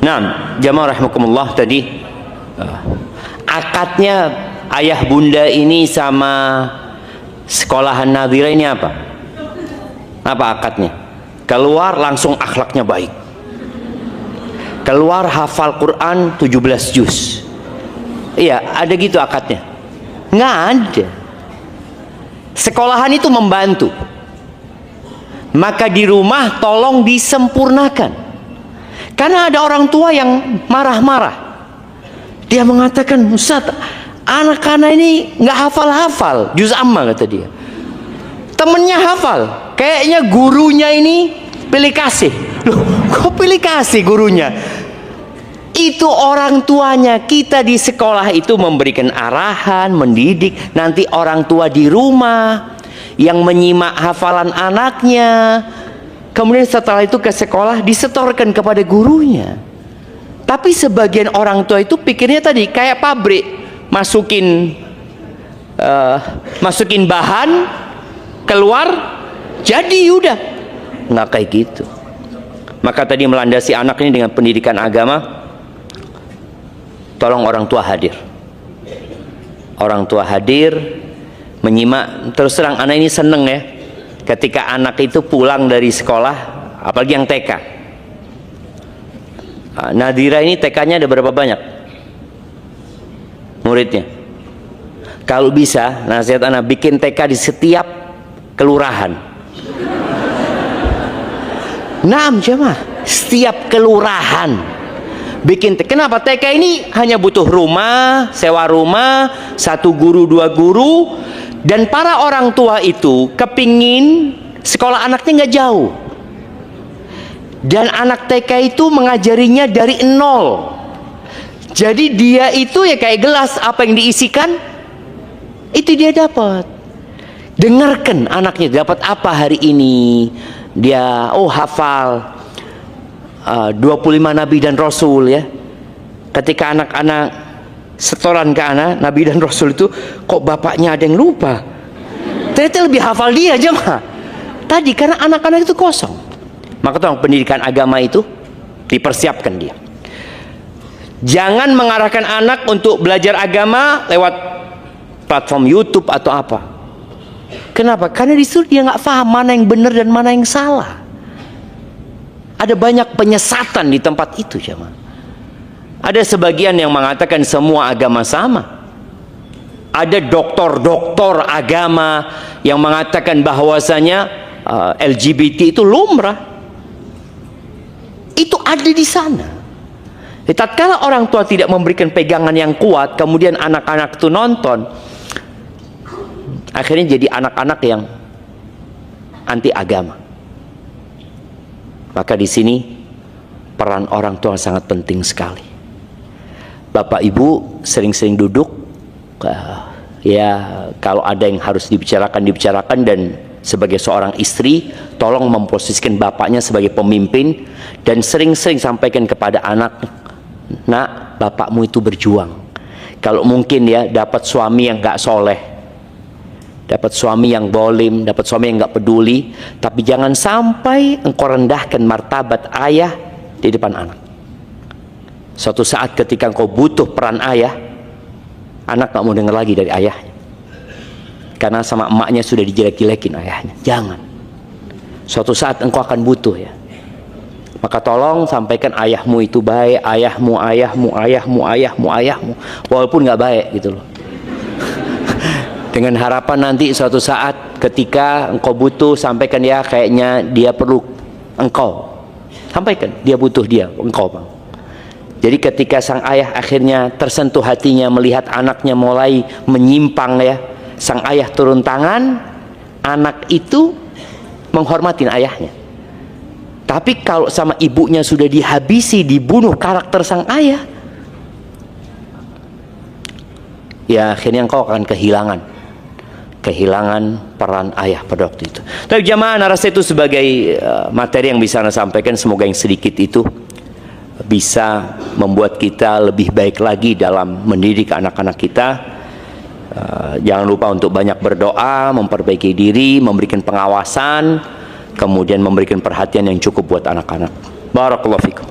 Nah, jamaah rahimakumullah, tadi akadnya ayah bunda ini sama sekolahan Nadhira ini apa? Apa akadnya? Keluar langsung akhlaknya baik. Keluar hafal Quran 17 juz. Iya, ada gitu akadnya? Nggak ada. Sekolahan itu membantu. Maka di rumah tolong disempurnakan. Karena ada orang tua yang marah-marah. Dia mengatakan, Ustaz, anak-anak ini nggak hafal-hafal juz amma, kata dia. Temennya hafal, kayaknya gurunya ini pilih kasih. Loh, kok pilih kasih gurunya? Itu orang tuanya. Kita di sekolah itu memberikan arahan, mendidik. Nanti orang tua di rumah yang menyimak hafalan anaknya, kemudian setelah itu ke sekolah disetorkan kepada gurunya. Tapi sebagian orang tua itu pikirnya tadi kayak pabrik, masukin bahan, keluar jadi udah. Nggak kayak gitu. Maka tadi melandasi anak ini dengan pendidikan agama. Tolong orang tua hadir. Orang tua hadir, menyimak. Terus terang anak ini seneng ya ketika anak itu pulang dari sekolah, apalagi yang TK. Nadhira ini TK-nya ada berapa banyak muridnya? Kalau bisa, nasihat anak bikin TK di setiap kelurahan. Jemaah, setiap kelurahan bikin. Kenapa? TK ini hanya butuh rumah, sewa rumah, 1 guru 2 guru. Dan para orang tua itu kepingin sekolah anaknya nggak jauh. Dan anak TK itu mengajarinya dari 0. Jadi dia itu ya kayak gelas, apa yang diisikan itu dia dapat. Dengarkan anaknya dapat apa hari ini. Dia hafal 25 Nabi dan Rasul ya. Ketika anak-anak setoran ke anak Nabi dan Rasul itu, kok bapaknya ada yang lupa. Ternyata lebih hafal dia jemaah tadi, karena anak-anak itu kosong. Maka tolong pendidikan agama itu dipersiapkan dia. Jangan mengarahkan anak untuk belajar agama lewat platform YouTube atau apa. Kenapa? Karena di situ dia nggak paham mana yang benar dan mana yang salah. Ada banyak penyesatan di tempat itu jemaah. Ada sebagian yang mengatakan semua agama sama. Ada doktor-doktor agama yang mengatakan bahwasanya LGBT itu lumrah. Itu ada di sana. Tatkala orang tua tidak memberikan pegangan yang kuat, kemudian anak-anak itu nonton, akhirnya jadi anak-anak yang anti agama. Maka di sini peran orang tua sangat penting sekali. Bapak Ibu sering-sering duduk, ya kalau ada yang harus dibicarakan, dan sebagai seorang istri tolong memposisikan bapaknya sebagai pemimpin dan sering-sering sampaikan kepada anak, nak, bapakmu itu berjuang. Kalau mungkin ya dapat suami yang gak soleh, dapat suami yang bolim, dapat suami yang gak peduli, tapi jangan sampai engkau rendahkan martabat ayah di depan anak. Suatu saat ketika engkau butuh peran ayah, anak gak mau dengar lagi dari ayahnya, karena sama emaknya sudah dijelek-jelekin ayahnya. Jangan. Suatu saat engkau akan butuh ya. Maka tolong sampaikan ayahmu itu baik, ayahmu, walaupun gak baik gitu loh. dengan harapan nanti suatu saat ketika engkau butuh, sampaikan ya, kayaknya dia perlu engkau, sampaikan dia butuh engkau bang. Jadi ketika sang ayah akhirnya tersentuh hatinya melihat anaknya mulai menyimpang ya, sang ayah turun tangan, anak itu menghormatin ayahnya. Tapi kalau sama ibunya sudah dihabisi, dibunuh karakter sang ayah, ya akhirnya engkau akan kehilangan peran ayah pada waktu itu. Tapi jamaah, narasi itu sebagai materi yang bisa Anda sampaikan, semoga yang sedikit itu bisa membuat kita lebih baik lagi dalam mendidik anak-anak kita. Jangan lupa untuk banyak berdoa, memperbaiki diri, memberikan pengawasan, kemudian memberikan perhatian yang cukup buat anak-anak. Barakallahu fikum.